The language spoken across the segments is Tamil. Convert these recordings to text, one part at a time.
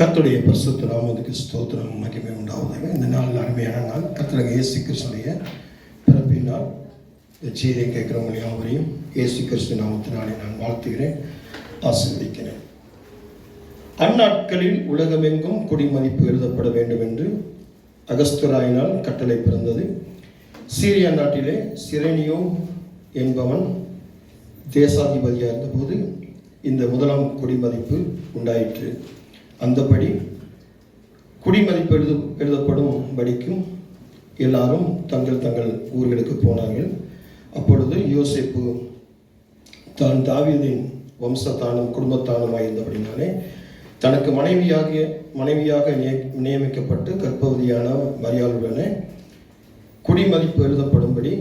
கர்த்தருடைய பரிசுத்த நாமத்துக்கு ஸ்தோத்திரம் மகிமை உண்டாவதாக. இந்த நாள் அருமையான நாள். கர்த்தராகிய இயேசு கிறிஸ்துடைய பிறப்பின் நாள். இந்த செய்தியை கேட்குறவங்க யாவரையும் இயேசு கிறிஸ்து நாமத்தினாலே நான் வாழ்த்துகிறேன், ஆசீர்வதிக்கிறேன். அந்நாட்களில் உலகமெங்கும் குடிமதிப்பு எழுதப்பட வேண்டும் என்று அகஸ்துராயினால் கட்டளை பிறந்தது. சீரியா நாட்டிலே சிரேனியோ என்பவன் தேசாதிபதியாக இருந்தபோது இந்த முதலாம் குடிமதிப்பு உண்டாயிற்று. அந்தபடி குடிமதிப்பு எழுதப்படும் படிக்கும் எல்லாரும் தங்கள் தங்கள் ஊர்களுக்கு போனார்கள். அப்பொழுது யோசேப்பு தான் தாவீதின் வம்சத்தானும் குடும்பத்தானுமாய் இருந்தபடினாலே தனக்கு மனைவியாக நியமிக்கப்பட்டு கர்ப்பவதியான மரியாளுடனே குடிமதிப்பு எழுதப்படும்படி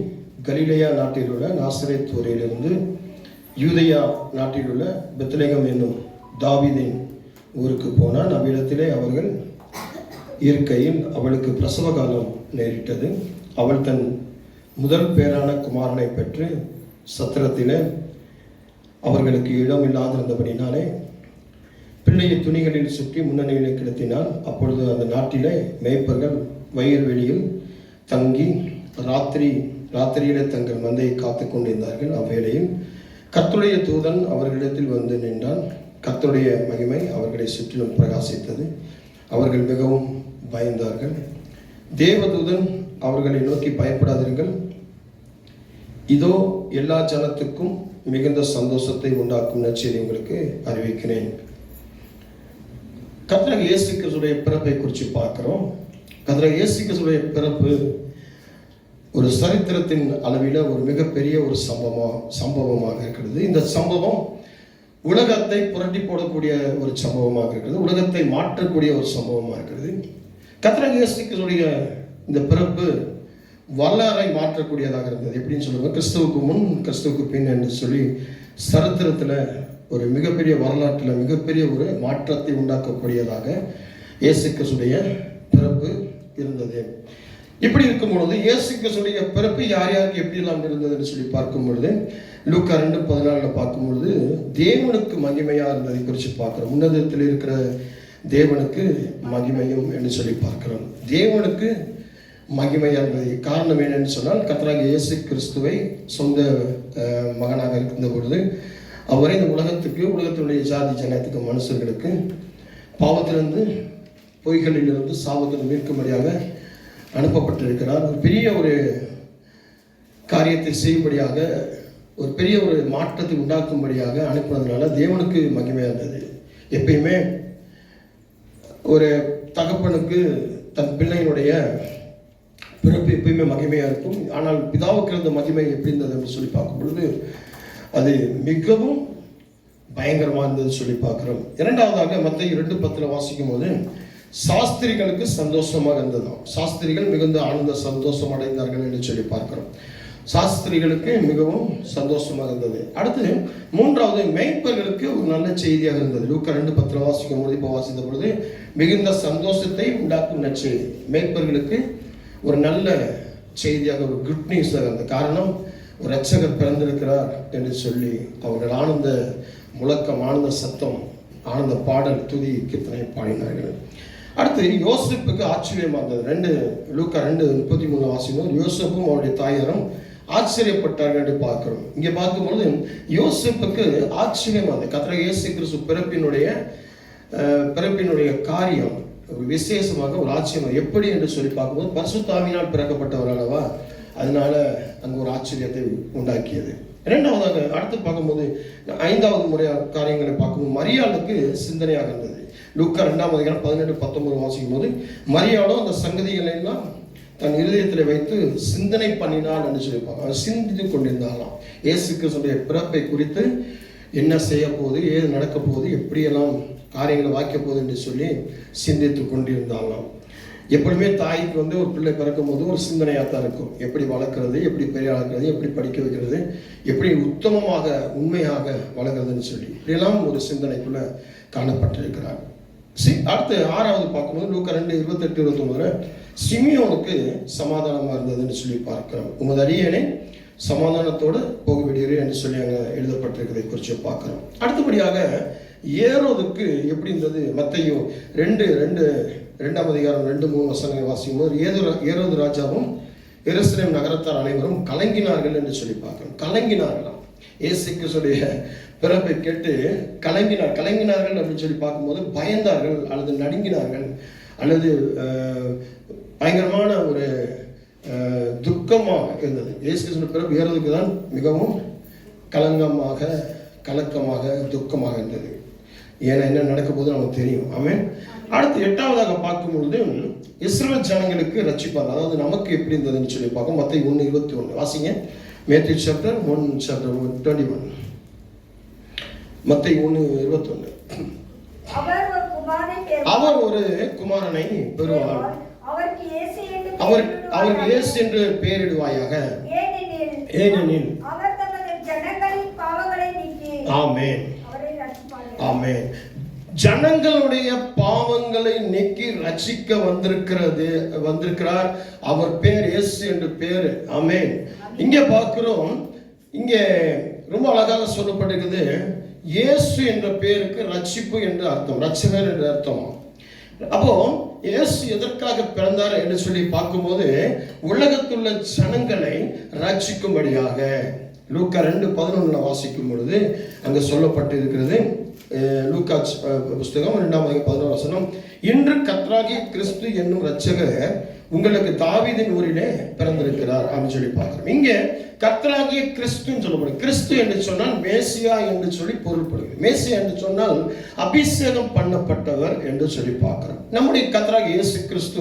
கலிலேயா நாட்டில் உள்ள நாசரேத் ஊரிலிருந்து யூதேயா நாட்டில் உள்ள பெத்லெகேம் என்னும் தாவீதின் ஊருக்கு போனான். அவ்விடத்திலே அவர்கள் இருக்கையில் அவளுக்கு பிரசவ காலம் நேரிட்டது. அவள் தன் முதல் பேரான குமாரனை பெற்று சத்திரத்திலே அவர்களுக்கு இடம் இல்லாதிருந்தபடினாலே பிள்ளையை துணிகளில் சுற்றி முன்னணியிலே கிடத்தினாள். அப்பொழுது அந்த நாட்டிலே மேய்ப்பர்கள் வயல்வெளியில் தங்கி ராத்திரியிலே தங்கள் மந்தையை காத்து கொண்டிருந்தார்கள். அவ்வேளையில் கர்த்தருடைய தூதன் அவர்களிடத்தில் வந்து நின்றான். கர்த்தருடைய மகிமை அவர்களை சுற்றிலும் பிரகாசித்தது. அவர்கள் மிகவும் பயந்தார்கள். தேவதூதன் அவர்களை நோக்கி, பயப்படாதீர்கள், இதோ எல்லா ஜனத்துக்கும் மிகுந்த சந்தோஷத்தை உண்டாக்கும் நற்செய்தி உங்களுக்கு அறிவிக்கிறேன். கர்த்தராகிய இயேசு கிறிஸ்துடைய பிறப்பை குறித்து பார்க்கிறோம். கர்த்தராகிய இயேசு கிறிஸ்துடைய பிறப்பு ஒரு சரித்திரத்தின் அளவில் ஒரு மிகப்பெரிய ஒரு சம்பவமாக இருக்கிறது. இந்த சம்பவம் உலகத்தை புரட்டி போடக்கூடிய ஒரு சம்பவமாக இருக்கிறது. உலகத்தை மாற்றக்கூடிய ஒரு சம்பவமாக இருக்கிறது. கர்த்தராகிய இயேசு கிறிஸ்துடைய இந்த பிறப்பு வரலாறை மாற்றக்கூடியதாக இருந்தது. எப்படின்னு சொல்லுவாங்க, கிறிஸ்துவுக்கு முன் கிறிஸ்துவுக்கு பின் என்று சொல்லி சரித்திரத்தில் ஒரு மிகப்பெரிய வரலாற்றில் மிகப்பெரிய ஒரு மாற்றத்தை உண்டாக்கக்கூடியதாக இயேசு கிறிஸ்துடைய பிறப்பு இருந்தது. இப்படி இருக்கும் பொழுது இயேசு கிறிஸ்துடைய பிறப்பு யார் யாருக்கு எப்படியெல்லாம் இருந்ததுன்னு சொல்லி பார்க்கும் பொழுது லூக்கா 2:14 பார்க்கும் பொழுது தேவனுக்கு மகிமையாக இருந்ததை குறித்து பார்க்கிறோம். உன்னதத்தில் இருக்கிற தேவனுக்கு மகிமையும் என்று சொல்லி பார்க்கிறோம். தேவனுக்கு மகிமையாக இருந்தது காரணம் என்னன்னு சொன்னால், கர்த்தராகிய இயேசு கிறிஸ்துவை சொந்த மகனாக இருந்த பொழுது அவரை இந்த உலகத்தினுடைய ஜாதி ஜனத்துக்கு மனுஷர்களுக்கு பாவத்திலிருந்து பொய்களிலிருந்து சாபத்தில் மீட்கும்படியாக அனுப்பப்பட்டிருக்கிறார். ஒரு பெரிய ஒரு காரியத்தை செய்யும்படியாக, ஒரு பெரிய ஒரு மாற்றத்தை உண்டாக்கும்படியாக அனுப்புனதுனால தேவனுக்கு மகிமையாக இருந்தது. எப்பயுமே ஒரு தகப்பனுக்கு தன் பிள்ளையினுடைய பிறப்பு எப்பயுமே மகிமையாக இருக்கும். ஆனால் பிதாவுக்கு இருந்த மகிமை எப்படி இருந்தது அப்படின்னு சொல்லி பார்க்கும் பொழுது அது மிகவும் பயங்கரமாக இருந்தது சொல்லி பார்க்குறோம். இரண்டாவதாக மத்தேயு 2:10 வாசிக்கும் போது சாஸ்திரிகளுக்கு சந்தோஷமாக இருந்ததாம். சாஸ்திரிகள் மிகுந்த ஆனந்த சந்தோஷம் அடைந்தார்கள் என்று சொல்லி பார்க்கிறோம். சாஸ்திரிகளுக்கு மிகவும் சந்தோஷமாக இருந்தது. அடுத்து மூன்றாவது மேய்ப்பர்களுக்கு ஒரு நல்ல செய்தியாக இருந்தது. லூக்கா 2:10 வாசிக்கும் பொழுது இப்போ வாசித்த பொழுது மிகுந்த சந்தோஷத்தை உண்டாக்கும் நற்செய்தி மேய்ப்பர்களுக்கு ஒரு நல்ல செய்தியாக, ஒரு குட் நியூஸாக இருந்தது. காரணம், ஒரு இரட்சகர் பிறந்திருக்கிறார் என்று சொல்லி அவர்கள் ஆனந்த முழக்கம், ஆனந்த சத்தம், ஆனந்த பாடல், துதி, கீர்த்தனை பாடினார்கள். அடுத்து யோசேப்புக்கு ஆச்சரியமாக இருந்தது. லூக்கா 2:33 வாசிக்கும் யோசேப்பும் அவருடைய தாயாரும் ஆச்சரியப்பட்டார்கள் என்று பார்க்கிறோம். இங்கே பார்க்கும்பொழுது யோசேப்புக்கு ஆச்சரியமாக இருந்தது. கர்த்தராகிய இயேசு கிறிஸ்து பிறப்பினுடைய காரியம் விசேஷமாக ஒரு ஆச்சரியம். எப்படி என்று சொல்லி பார்க்கும்போது பரிசுத்த ஆவியினால் பிறக்கப்பட்டவர் அல்லவா, அதனால அங்கு ஒரு ஆச்சரியத்தை உண்டாக்கியது. இரண்டாவதாக அடுத்து பார்க்கும்போது 5வது முறை காரியங்களை பார்க்கும்போது மரியாளுக்கு சிந்தனையாக இருந்தது. லூக்கா 2:18-19 வாசிக்கும் போது மரியாளும் அந்த சங்கதிகளை எல்லாம் தன் இருதயத்தில் வைத்து சிந்தனை பண்ணினாள் என்று சொல்லியிருப்பாங்க. அவர் சிந்தித்து கொண்டிருந்தாலாம். இயேசு கிறிஸ்துடைய பிறப்பை குறித்து என்ன செய்ய போகுது, ஏது நடக்க போகுது, எப்படியெல்லாம் காரியங்களை வாய்க்க போகுது என்று சொல்லி சிந்தித்து கொண்டிருந்தாலாம். எப்பொழுதுமே தாய்க்கு ஒரு பிள்ளை பிறக்கும் போது ஒரு சிந்தனையாக தான் இருக்கும். எப்படி வளர்க்குறது, எப்படி பெரிய வளர்க்குறது, எப்படி படிக்க வைக்கிறது, எப்படி உத்தமமாக உண்மையாக வளர்க்குறதுன்னு சொல்லி இப்படியெல்லாம் ஒரு சிந்தனைக்குள்ள காணப்பட்டிருக்கிறார். அடுத்து 6வது பார்க்கும்போது லூக்கா 2:28-29 சிமியோனுக்கு சமாதானமாக இருந்ததுன்னு சொல்லி பார்க்கிறோம். உமது அடியேனை சமாதானத்தோடு போக விடுகிறேன் என்று சொல்லி அங்கே எழுதப்பட்டிருக்கிறதை குறித்து பார்க்கிறோம். அடுத்தபடியாக ஏரோதுக்கு எப்படி இருந்தது? மத்தேயு 2:2 2-3 வாசிக்கும் போது ஏரோது ராஜாவும் எருசலேம் நகரத்தார் அனைவரும் கலங்கினார்கள் என்று சொல்லி பார்க்கிறோம். கலங்கினார்களாம். இயேசு கிறிஸ்துடைய பிறப்பை கேட்டு கலங்கினார்கள் அப்படின்னு சொல்லி பார்க்கும்போது பயந்தார்கள் அல்லது நடுங்கினார்கள் அல்லது பயங்கரமான ஒரு துக்கமாக இருந்தது. இயேசு கிறிஸ்துவின் பிறப்பு ஏறதுக்கு தான் மிகவும் கலக்கமாக துக்கமாக இருந்தது. ஏன்னா என்ன நடக்க போது நமக்கு தெரியும். ஆமென். அடுத்து 8வதாக பார்க்கும் பொழுது இஸ்ரவேல் ஜனங்களுக்கு ரட்சிப்பார். அதாவது நமக்கு எப்படி இருந்ததுன்னு சொல்லி பார்க்கும். மத்தேயு 1:21 வாசிங்க. Matthew chapter 1:21. மத்தேயு 1:21. அவர் ஒரு குமாரனை பெறுவார். அவருக்கு இயேசு என்று பெயரிடுவாயாக. ஏனெனில் ஆமென் ஆமென் ஜனங்களுடைய பாவங்களை நீக்கி ரட்சிக்க வந்திருக்கிறார். அவர் பேர் இயேசு என்று பேர். ஆமென். இங்க பார்க்கிறோம், இங்க ரொம்ப அழகாக சொல்லப்பட்டிருக்குது. இயேசு என்ற பேருக்கு ரட்சிப்பு என்று அர்த்தம், ரட்சகர் என்று அர்த்தம். அப்போ இயேசு எதற்காக பிறந்தார் என்று சொல்லி பார்க்கும்போது உலகத்துள்ள ஜனங்களை ரட்சிக்கும்படியாக. லூக்கா 2:11 வாசிக்கும் பொழுது அங்க சொல்லப்பட்டிருக்கிறது. லூக்கா புஸ்தகம் 2:11 இன்று கர்த்தராகிய கிறிஸ்து என்னும் ரட்சகர் உங்களுக்கு தாவீதின் ஊரிலே பிறந்திருக்கிறார் அப்படின்னு சொல்லி பார்க்கிறோம். இங்க கர்த்தராகிய கிறிஸ்துன்னு சொல்லப்படுது. கிறிஸ்து என்று சொன்னால் மேசியா என்று சொல்லி பொருள்படுகிறது. மேசியா என்று சொன்னால் அபிஷேகம் பண்ணப்பட்டவர் என்று சொல்லி பார்க்கிறோம். நம்முடைய கர்த்தராகிய இயேசு கிறிஸ்து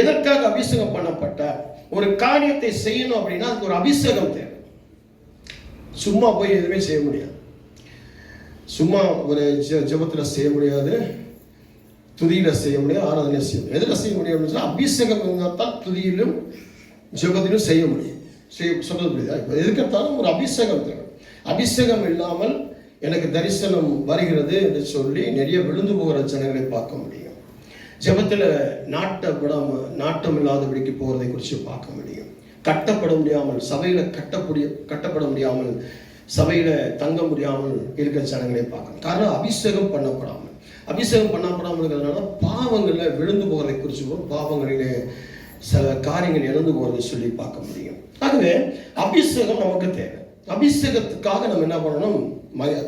எதற்காக அபிஷேகம் பண்ணப்பட்டார்? ஒரு காரியத்தை செய்யணும் அப்படின்னா அதுக்கு ஒரு அபிஷேகம் தேவை. சும்மா போய் எதுவுமே செய்ய முடியாது. சும்மா ஒரு ஜெபத்தில் செய்ய முடியாது, துதியில செய்ய முடியாது, ஆராதனை செய்ய முடியாது. எதில் செய்ய முடியும் அப்படின்னு சொன்னால் அபிஷேகம் இருந்தால் தான் துதியிலும் ஜெபத்திலும் செய்ய முடியும். சொல்றது புரியுதா? இப்போ எதுக்கெடுத்தாலும் ஒரு அபிஷேகம் தேவை. அபிஷேகம் இல்லாமல் எனக்கு தரிசனம் வருகிறது என்று சொல்லி நிறைய விழுந்து போகிற ஜனங்களை பார்க்க முடியும். ஜெபத்தில் நாட்டம் இல்லாதபடிக்கு போகிறதை குறித்து பார்க்க முடியும். கட்டப்பட முடியாமல் சபையில் கட்டப்பட முடியாமல் சபையில தங்க முடியாமல் இருக்கிற ஜனங்களை பார்க்கணும். காரணம் அபிஷேகம் பண்ணப்படாமல் இருக்கிறதுனால பாவங்களில் விழுந்து போகிறதை குறித்து, பாவங்களிலே சில காரியங்கள் இழந்து போகிறதை சொல்லி பார்க்க முடியும். ஆகவே அபிஷேகம் நமக்கு தேவை. அபிஷேகத்துக்காக நம்ம என்ன பண்ணணும்?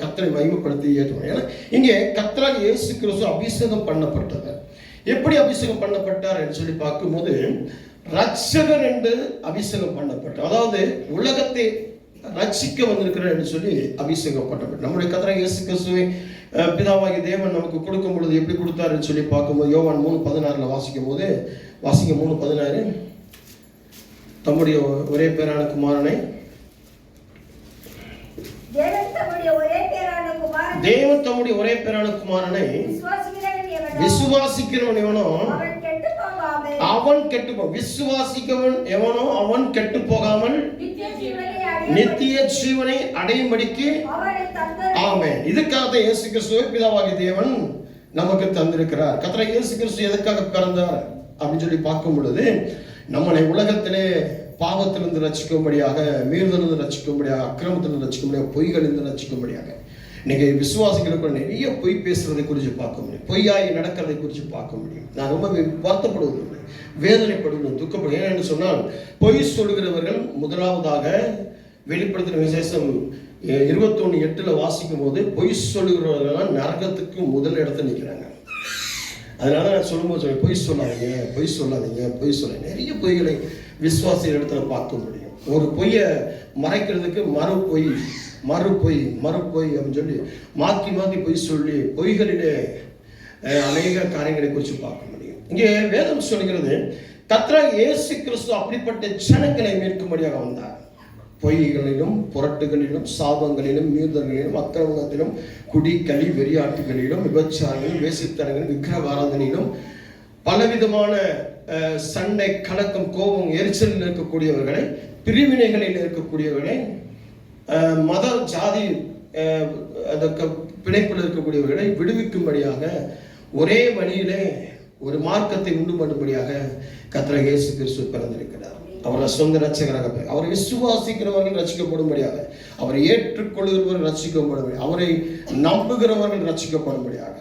கர்த்தரை மகிமைப்படுத்தி ஏற்றணும். ஏன்னா இங்கே கர்த்தராகிய இயேசு கிறிஸ்து அபிஷேகம் பண்ணப்பட்டவர். எப்படி அபிஷேகம் பண்ணப்பட்டார் என்று சொல்லி பார்க்கும்போது ரட்சகர் என்று அபிஷேகம் பண்ணப்பட்டார். அதாவது உலகத்தை ரட்சிக்க வந்திருக்கிறார் என்று சொல்லி அபிஷேகம் பண்ணப்பட்டார். நம்முடைய கர்த்தராகிய இயேசு கிறிஸ்துவை பிதாவாகிய தேவன் நமக்கு கொடுக்கும் பொழுது எப்படி கொடுத்தாருன்னு சொல்லி பார்க்கும்போது யோவான் 3:16 வாசிக்கும் போது 3:16 தம்முடைய ஒரே பேரான குமாரனை தேவன் தம்முடைய ஒரே பேரான குமாரனை விசுவாசிக்கிறவன் எவனோ அவன் விசுவாசிக்கிறவன் எவனோ அவன் கெட்டு போகாமல் நித்திய ஜீவனை அடையும்படிக்கு. ஆமென். இதுக்காக இயேசு கிறிஸ்துவை பிதாவாகிய தேவன் நமக்கு தந்திருக்கிறார். கர்த்தராகிய இயேசு கிறிஸ்து எதற்காக பிறந்தார் அப்படின்னு சொல்லி பார்க்கும் பொழுது நம்மளை உலகத்திலே பாவத்திலிருந்து ரட்சிக்கும்படியாக, மீறுதலிருந்து ரட்சிக்கும்படியாக, அக்கிரமத்திலிருந்து ரட்சிக்கும்படியாக, பொய்களிலிருந்து ரட்சிக்கும்படியாக. இன்னைக்கு விசுவாசிகளுக்கு நிறைய பொய் பேசுறதை குறித்து பார்க்க முடியும், பொய்யாய் நடக்கிறதை குறித்து பார்க்க முடியும். நான் ரொம்ப வருத்தப்படுவதில்லை, வேதனைப்படுவதும் துக்கப்படுவேன். ஏன்னு சொன்னால் பொய் சொல்கிறவர்கள் முதலாவதாக வெளிப்படுத்தின விசேஷம் 21:8 வாசிக்கும் போது பொய் சொல்லுகிறவர்கள் நரகத்துக்கு முதல் இடத்துல நிற்கிறாங்க. அதனால நான் சொல்லும்போது பொய் சொல்லாதீங்க. நிறைய பொய்களை விசுவாசிகள் இடத்துல பார்க்க முடியும். ஒரு பொய்யை மறைக்கிறதுக்கு மறு பொய் அப்படின்னு சொல்லி மாற்றி பொய் சொல்லி பொய்களிலே அநேக காரியங்களை குறித்து பார்க்க முடியும். இங்கே வேதம் சொல்கிறது கர்த்தராகிய இயேசு கிறிஸ்து அப்படிப்பட்ட ஜனங்களை மீட்கும்படியாக வந்தார். பொய்களிலும் புரட்டுகளிலும் சாபங்களிலும் மீறுதல்களிலும் அக்கிரமத்திலும் குடி களி வெறியாட்டுகளிலும் விபச்சாரங்களிலும் வேசித்தனங்களிலும் விக்கிரகாராதனையிலும் பலவிதமான சண்டை கலக்கம் கோபம் எரிச்சலில் இருக்கக்கூடியவர்களை, பிரிவினைகளில் இருக்கக்கூடியவர்களை, மத ஜாதி பிணைப்பில் இருக்கக்கூடியவர்களை விடுவிக்கும்படியாக ஒரே வழியிலே ஒரு மார்க்கத்தை உண்டு பண்ணும்படியாக கர்த்தராகிய இயேசு கிறிஸ்து பிறந்திருக்கிறார். அவரை சொந்த ரட்சகராக, அவரை விசுவாசிக்கிறவர்கள் ரட்சிக்கப்படும்படியாக, அவரை ஏற்றுக்கொள்கிறவர்கள் ரட்சிக்கப்படும்படியாக, அவரை நம்புகிறவர்கள் ரட்சிக்கப்படும்படியாக.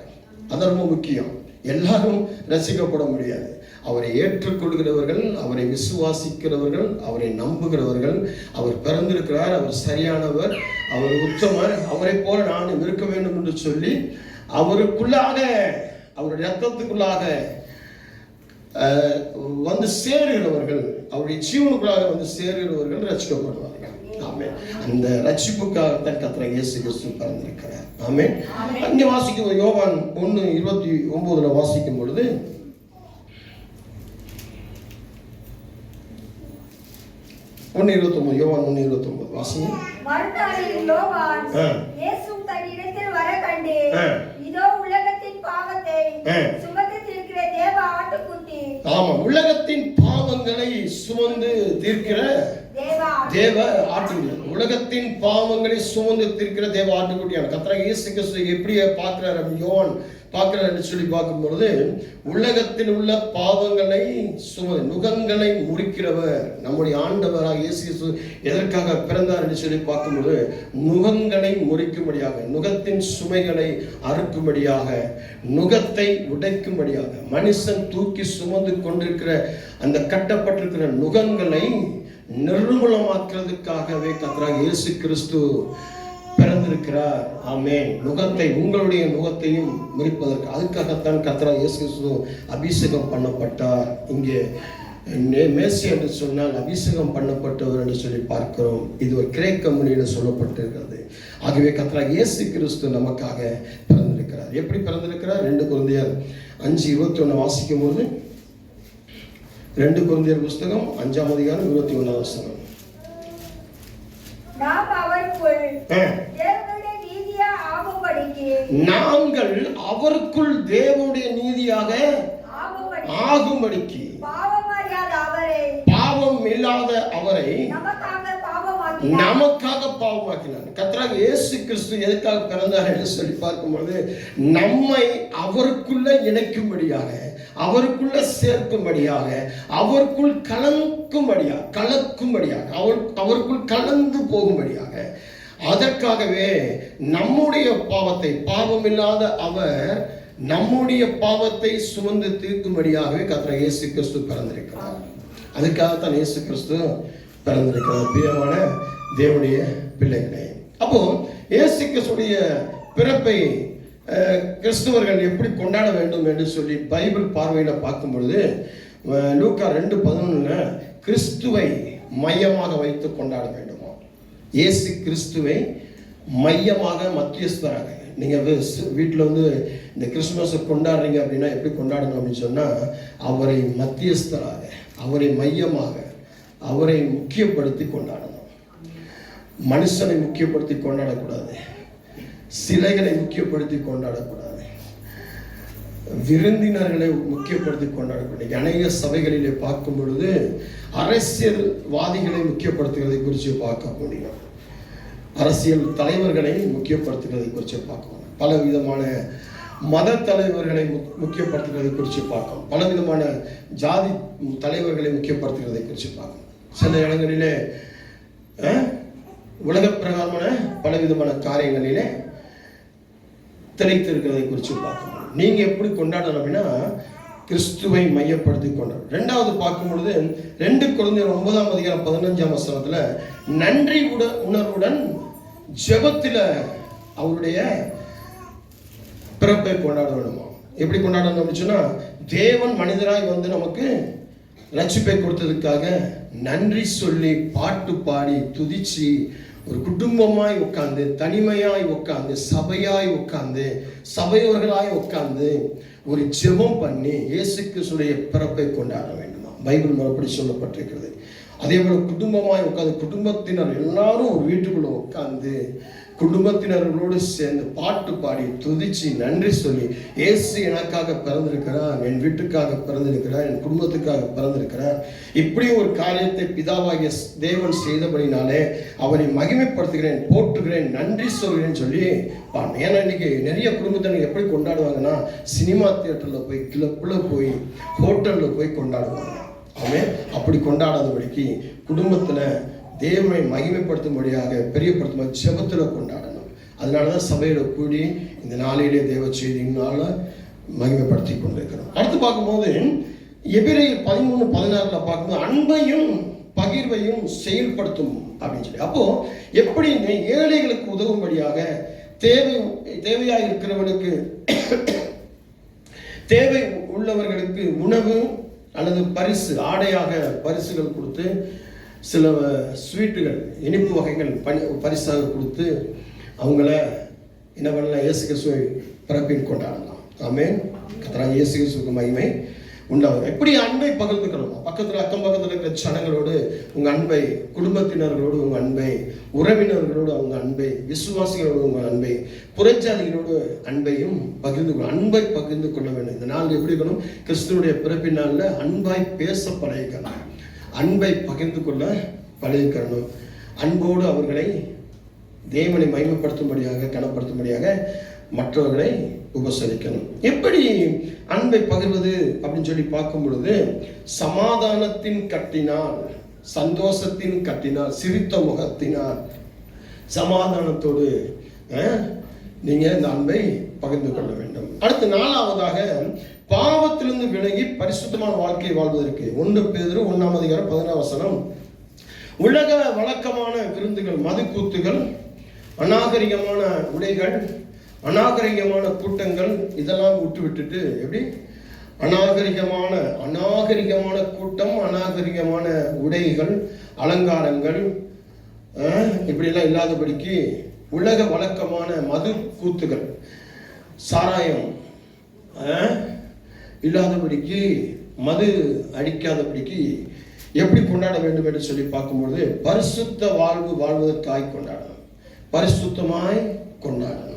அது ரொம்ப முக்கியம். எல்லாரும் ரட்சிக்கப்பட முடியாது. அவரை ஏற்றுக்கொள்கிறவர்கள், அவரை விசுவாசிக்கிறவர்கள், அவரை நம்புகிறவர்கள், அவர் பிறந்திருக்கிறார், அவர் சரியானவர், அவர் உத்தமர், அவரை போல நானும் இருக்க வேண்டும் என்று சொல்லி அவருக்குள்ளாக, அவருடைய ரத்தத்துக்குள்ளாக வந்து சேருகிறவர்கள், அவருடைய ஜீவனுக்குள்ளாக வந்து சேருகிறவர்கள் ரட்சிக்கப்படுவார்கள். ஆமென். அந்த ரட்சிப்புக்காகத்தான் கர்த்தராகிய இயேசு கிறிஸ்து பிறந்திருக்கிறார். ஆமென். அங்கே வாசிக்கும் யோவான் 1:29 வாசிக்கும் பொழுது, யோவான் 1:29 வாசிங்க. மறுநாளில் யோவான் இயேசு தன் இடத்தில் வர கண்டு, இதோ உலகத்தின் பாவத்தை சுமந்து தீர்க்கிற தேவ ஆட்டுக்குட்டி. ஆமா, உலகத்தின் பாவங்களை சுமந்து தீர்க்கிற தேவ ஆட்டுக்குட்டி. உலகத்தின் பாவங்களை சுமந்து தீர்க்கிற தேவ ஆட்டுக்குட்டியான கர்த்தராகிய இயேசு கிறிஸ்து எப்படி பார்க்கிறார் யோவான் பார்க்கிறார் சொல்லி பார்க்கும்பொழுது, உலகத்தில் உள்ள பாவங்களை நுகங்களை முறிக்கிறவர் நம்முடைய ஆண்டவராக இயேசு கிறிஸ்து எதற்காக பிறந்தார் என்று சொல்லி பார்க்கும்போது, நுகங்களை முறிக்கும்படியாக, நுகத்தின் சுமைகளை அறுக்கும்படியாக, நுகத்தை உடைக்கும்படியாக, மனுஷன் தூக்கி சுமந்து கொண்டிருக்கிற அந்த கட்டப்பட்டிருக்கிற நுகங்களை நிர்மூலமாக்குறதுக்காகவே கர்த்தராகிய இயேசு கிறிஸ்து பிறந்திருக்கிறார். ஆமென். நுகத்தை, உங்களுடைய நுகத்தையும் முறிப்பதற்கு, அதுக்காகத்தான் கர்த்தராகிய இயேசு கிறிஸ்து அபிஷேகம் பண்ணப்பட்டார். இங்கே மேசி என்று சொன்னால் அபிஷேகம் பண்ணப்பட்டவர் என்று சொல்லி பார்க்கிறோம். இது ஒரு கிரேக்க மொழியில் சொல்லப்பட்டிருக்கிறது. ஆகவே கர்த்தராகிய இயேசு கிறிஸ்து நமக்காக பிறந்திருக்கிறார். எப்படி பிறந்திருக்கிறார்? 2 கொரிந்தியர் 5:21 வாசிக்கும் போது, 2 கொரிந்தியர் புஸ்தகம் 5ஆம் அதிகாரம் 21ஆம் வசனம். நாங்கள் அவருக்குள் தேவனுடைய நீதியாக ஆகும்படிக்கு பாவம் இல்லாத அவரை நமக்காக பாவமாக்கினார். கர்த்தராகிய இயேசு கிறிஸ்து எதற்காக பிறந்தார் என்று சொல்லி பார்க்கும்போது, நம்மை அவருக்குள்ள இணைக்கும்படியாக, அவருக்குள்ள சேர்க்கும்படியாக, அவருக்குள் கலக்கும்படியாக, அவருக்குள் கலந்து போகும்படியாக, அதற்காகவே நம்முடைய பாவத்தை, பாவமில்லாத அவர் நம்முடைய பாவத்தை சுமந்து தீர்க்கும்படியாகவே கர்த்தராகிய இயேசு கிறிஸ்து பிறந்திருக்கிறார். அதுக்காகத்தான் இயேசு கிறிஸ்து பிறந்திருக்கிறார். பிரியமான தேவனுடைய பிள்ளைகளே, அப்போ இயேசு கிறிஸ்துடைய பிறப்பை கிறிஸ்தவர்கள் எப்படி கொண்டாட வேண்டும் என்று சொல்லி பைபிள் பார்வையில் பார்க்கும் பொழுது, லூக்கா 2:11 கிறிஸ்துவை மையமாக வைத்து கொண்டாட வேண்டுமா? இயேசு கிறிஸ்துவை மையமாக, மத்தியஸ்தராக. நீங்கள் வீட்டில் வந்து இந்த கிறிஸ்துமஸை கொண்டாடுறீங்க அப்படின்னா எப்படி கொண்டாடணும் அப்படின்னு சொன்னால், அவரை மத்தியஸ்தராக, அவரை மையமாக, அவரை முக்கியப்படுத்தி கொண்டாடணும். மனுஷனை முக்கியப்படுத்தி கொண்டாடக்கூடாது, சிலைகளை முக்கியப்படுத்தி கொண்டாடக்கூடாது, விருந்தினர்களை முக்கியப்படுத்தி கொண்டாடக்கூடாது. அநேக சபைகளிலே பார்க்கும் பொழுது அரசியல்வாதிகளை முக்கியப்படுத்துகிறதை குறித்து பார்க்க முடியும், அரசியல் தலைவர்களை முக்கியப்படுத்துகிறதை குறித்து பார்க்கணும், பல விதமான மத தலைவர்களை முக்கியப்படுத்துகிறதை குறித்து பார்க்கணும், பல விதமான ஜாதி தலைவர்களை முக்கியப்படுத்துகிறதை குறித்து பார்க்கணும். சில இடங்களிலே உலக பிரகாரமான பலவிதமான காரியங்களிலே திளைத்திருக்கிறதை குறித்து பார்க்கணும். நீங்க எப்படி கொண்டாடணும் அப்படின்னா, கிறிஸ்துவை மையப்படுத்தி கொண்டாடும். 2வது பார்க்கும் பொழுது 2 கொரிந்தியர் 9ஆம் அதிகாரம் 15ஆம் வசனத்துல, நன்றி உணர்வுடன் ஜெபத்தில் அவருடைய பிறப்பை கொண்டாட வேணுமா? எப்படி கொண்டாடணும் அப்படின்னு சொன்னா, தேவன் மனிதராய் வந்து நமக்கு ரட்சிப்பை கொடுத்ததுக்காக நன்றி சொல்லி, பாட்டு பாடி, துதிச்சு, ஒரு குடும்பமாய் உட்கார்ந்து, தனிமையாய் உட்கார்ந்து, சபையாய் உட்கார்ந்து, சபையோர்களாய் உட்கார்ந்து ஒரு ஜெபம் பண்ணி இயேசு கிறிஸ்துடைய பிறப்பை கொண்டாட வேண்டுமா? பைபிள் மறுபடி சொல்லப்பட்டிருக்கிறது. அதே போல குடும்பமாய் உட்கார்ந்து, குடும்பத்தினர் எல்லாரும் ஒரு வீட்டுக்குள்ள உட்கார்ந்து குடும்பத்தினர்களோடு சேர்ந்து பாட்டு பாடி, துதிச்சு, நன்றி சொல்லி, இயேசு எனக்காக பிறந்திருக்கிறார், என் வீட்டுக்காக பிறந்திருக்கிறார், என் குடும்பத்துக்காக பிறந்திருக்கிறார், இப்படி ஒரு காரியத்தை பிதாவாகிய தேவன் செய்தபடினாலே அவரை மகிமைப்படுத்துகிறேன், போற்றுகிறேன், நன்றி சொல்கிறேன்னு சொல்லி பாருங்க. ஏன்னா இன்னைக்கு நிறைய குடும்பத்தினர் எப்படி கொண்டாடுவாங்கன்னா, சினிமா தியேட்டர்ல போய், கிளப்ல போய், ஹோட்டல்ல போய் கொண்டாடுவாங்க. அவன் அப்படி கொண்டாடாதபடிக்கு குடும்பத்துல தேவனை மகிமைப்படுத்தும்படியாக பெரியப்படுத்தும் ஜெபத்துல கொண்டாடணும். அதனாலதான் சபையில கூடி இந்த நாளிலே தேவ செய்தியினால மகிமைப்படுத்தி கொண்டிருக்கிறோம். அடுத்து பார்க்கும்போது எபிரேயர் 13:16 பார்க்கும்போது அன்பையும் பகிர்வையும் செயல்படுத்தும் அப்படின்னு சொல்லி, அப்போ எப்படி ஏழைகளுக்கு உதவும்படியாக தேவையா இருக்கிறவனுக்கு தேவை உள்ளவர்களுக்கு உணவு அல்லது பரிசு, ஆடையாக பரிசுகள் கொடுத்து, சில ஸ்வீட்டுகள் இனிப்பு வகைகள் பரிசாக கொடுத்து அவங்கள என்ன பண்ணலாம், இயேசு கிறிஸ்துவை பிறப்பின் கொண்டாடலாம். ஆமென். கர்த்தராகிய இயேசு கிறிஸ்துவுக்கு மகிமை உண்டாகும். எப்படி அன்பை பகிர்ந்துக்கணும், பக்கத்தில் அக்கம் பக்கத்தில் இருக்கிற ஜனங்களோடு உங்க அன்பை, குடும்பத்தினர்களோடு உங்க அன்பை, உறவினர்களோடு அவங்க அன்பை, விசுவாசிகளோடு உங்க அன்பை, புறஜாதிகளோடு அன்பையும் பகிர்ந்து கொள்ள, அன்பை பகிர்ந்து கொள்ள வேண்டும். இந்த நாள் எப்படி இருக்கணும், கிறிஸ்துவனுடைய பிறப்பின் நாளில் அன்பாய் பேச பழகிக்கணும், அன்பை பகிர்ந்து கொள்ள பழகிக்கணும். அன்போடு அவர்களை தேவனை மகிமைப்படுத்தும்படியாக, கனப்படுத்தும்படியாக மற்றவர்களை உபசரிக்கணும். எப்படி அன்பை பகிர்வது அப்படின்னு சொல்லி பார்க்கும் பொழுது, சமாதானத்தின் கட்டினால், சந்தோஷத்தின் கட்டினால், சிரித்த முகத்தினால், சமாதானத்தோடு நீங்க இந்த அன்பை பகிர்ந்து கொள்ள வேண்டும். அடுத்து 4வதாக பாவத்திலிருந்து விலகி பரிசுத்தமான வாழ்க்கை வாழ்வதற்கு 1 பேதுரு 1:11 உலக வழக்கமான விருந்துகள், மது கூத்துகள், அநாகரிகமான உடைகள், அநாகரிகமான கூட்டங்கள் இதெல்லாம் விட்டுட்டு, எப்படி அநாகரிகமான கூட்டம், அநாகரிகமான உடைகள், அலங்காரங்கள் இப்படிலாம் இல்லாதபடிக்கு, உலக வழக்கமான மது கூத்துகள், சாராயம் இல்லாதபடிக்கு, மது அடிக்காதபடிக்கு எப்படி கொண்டாட வேண்டும் என்று சொல்லி பார்க்கும்போது, பரிசுத்த வாழ்வு வாழ்வதற்காய் கொண்டாடணும், பரிசுத்தமாய் கொண்டாடணும்,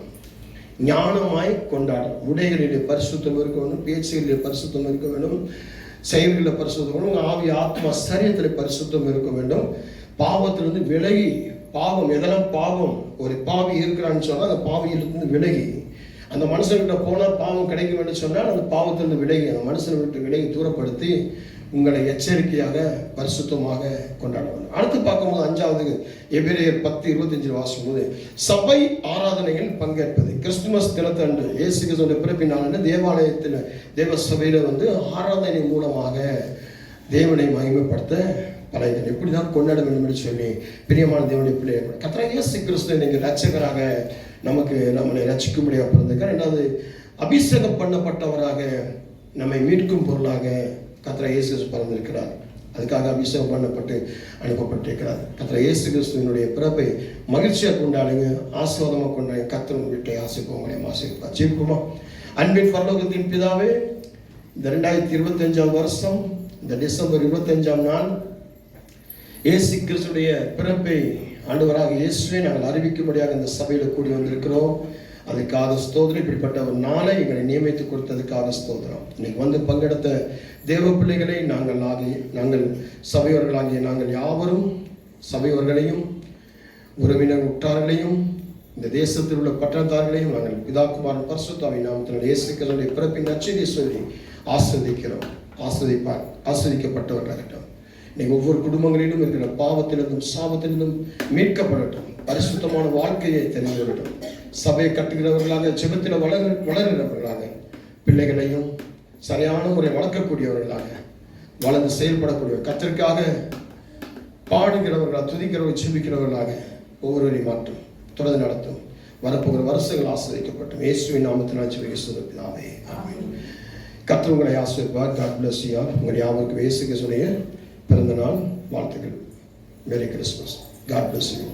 ஞானமாய் கொண்டாடணும். உடைகளிலே பரிசுத்தம் இருக்க வேண்டும், பேச்சுகளிலே பரிசுத்தம் இருக்க வேண்டும், செயல்களில் பரிசுத்தம் வேண்டும், ஆவி ஆத்மா சரீரத்தில் பரிசுத்தம் இருக்க வேண்டும். பாவத்திலிருந்து விலகி, பாவம் எதெல்லாம் பாவம், ஒரு பாவி இருக்கிறான்னு சொன்னால் அந்த பாவியிலிருந்து விலகி, அந்த மனுஷன்கிட்ட போனால் பாவம் கிடைக்கும் என்று சொன்னால் அந்த பாவத்திலிருந்து விலகி, அந்த மனுஷனை விட்டு விலகி தூரப்படுத்தி உங்களை எச்சரிக்கையாக பரிசுத்தமாக கொண்டாட வேண்டும். அடுத்து பார்க்கும்போது 5வது எபிரேயர் 10:25 வாசிக்கும்போது, சபை ஆராதனையில் பங்கேற்பது. கிறிஸ்துமஸ் தினத்தன்று இயேசு கிறிஸ்துவின் பிறப்பின் நாள் தேவாலயத்தில், தேவ சபையில ஆராதனை மூலமாக தேவனை மகிமைப்படுத்த பழகினர். எப்படிதான் கொண்டாட வேண்டும் என்று சொல்லி பிரியமான தேவனுடைய பிள்ளைகள், கர்த்தராகிய இயேசு கிறிஸ்து நீங்கள் ரட்சகராக நம்மளை ரட்சிக்கும்படியாக பிறந்திருக்கார். 2வது அபிஷேகம் பண்ணப்பட்டவராக நம்மை மீட்கும் பொருளாக கர்த்தராகிய இயேசு கிறிஸ்து பிறந்திருக்கிறார். அதுக்காக அபிஷேகம் பண்ணப்பட்டு அனுப்பப்பட்டிருக்கிறார். கர்த்தராகிய இயேசு கிறிஸ்துவினுடைய பிறப்பை மகிழ்ச்சியாக கொண்டாடுங்க, ஆசீர்வாதமாக கொண்டாடுங்க. கர்த்தர் வீட்டை ஆசீர்வாதங்களையும் ஆசீர்வாதம் ஜெபிப்போமா. அன்பின் பரலோகத்தின் பிதாவே, இந்த 2025 வருஷம், இந்த டிசம்பர் 25 நாள் இயேசு கிறிஸ்துடைய பிறப்பை ஆண்டவராக இயேசுவை நாங்கள் அறிவிக்கும்படியாக இந்த சபையில் கூடி வந்திருக்கிறோம். அதுக்காக ஸ்தோத்திரம். இப்படிப்பட்ட ஒரு நாளை எங்களை நியமித்துக் கொடுத்ததுக்காக ஸ்தோத்திரம். இன்னைக்கு வந்து பங்கெடுத்த தேவ பிள்ளைகளை நாங்கள் சபையோர்களாகிய நாங்கள் யாவரும் சபையோர்களையும் உறவினர் உற்றார்களையும் இந்த தேசத்தில் உள்ள பட்டணத்தார்களையும் நாங்கள் பிதாகுமாரன் பரிசுத்தாவின் நாமத்தினால் இயேசு கிறிஸ்துவின் பிறப்பின் நற்செய்தியை சொல்லி ஆஸ்வதிக்கிறோம். ஆஸ்வதிக்கப்பட்டவர்களாகட்டும். இன்னைக்கு ஒவ்வொரு குடும்பங்களிலும் இருக்கிற பாவத்திலிருந்தும் சாபத்திலிருந்தும் மீட்கப்படட்டும். பரிசுத்தமான வாழ்க்கையை தெரிந்து வரட்டும். சபையை கட்டுகிறவர்களாக, ஜெபத்தில் வளர்கிறவர்களாக, பிள்ளைகளையும் சரியான முறை வளர்க்கக்கூடியவர்களாக, வளர்ந்து செயல்படக்கூடிய, கர்த்தருக்காக பாடுகிறவர்களாக, துதிக்கிறவர்கள், ஜெபிக்கிறவர்களாக ஒவ்வொருவரையும் மாற்றும், தொடர்ந்து நடத்தும். வரப்போகிற வருஷங்கள் ஆசீர்வதிக்கப்பட்டும். இயேசுவின் நாமத்தினால் ஜெபிக்கிறோம். ஆமென். கர்த்தர் உங்களை ஆசீர்வதிப்பார். God bless you all. உங்கள் யாவருக்கும் இயேசு கிறிஸ்துவின் பிறந்த நாள் வாழ்த்துக்கள். Merry Christmas. God bless you.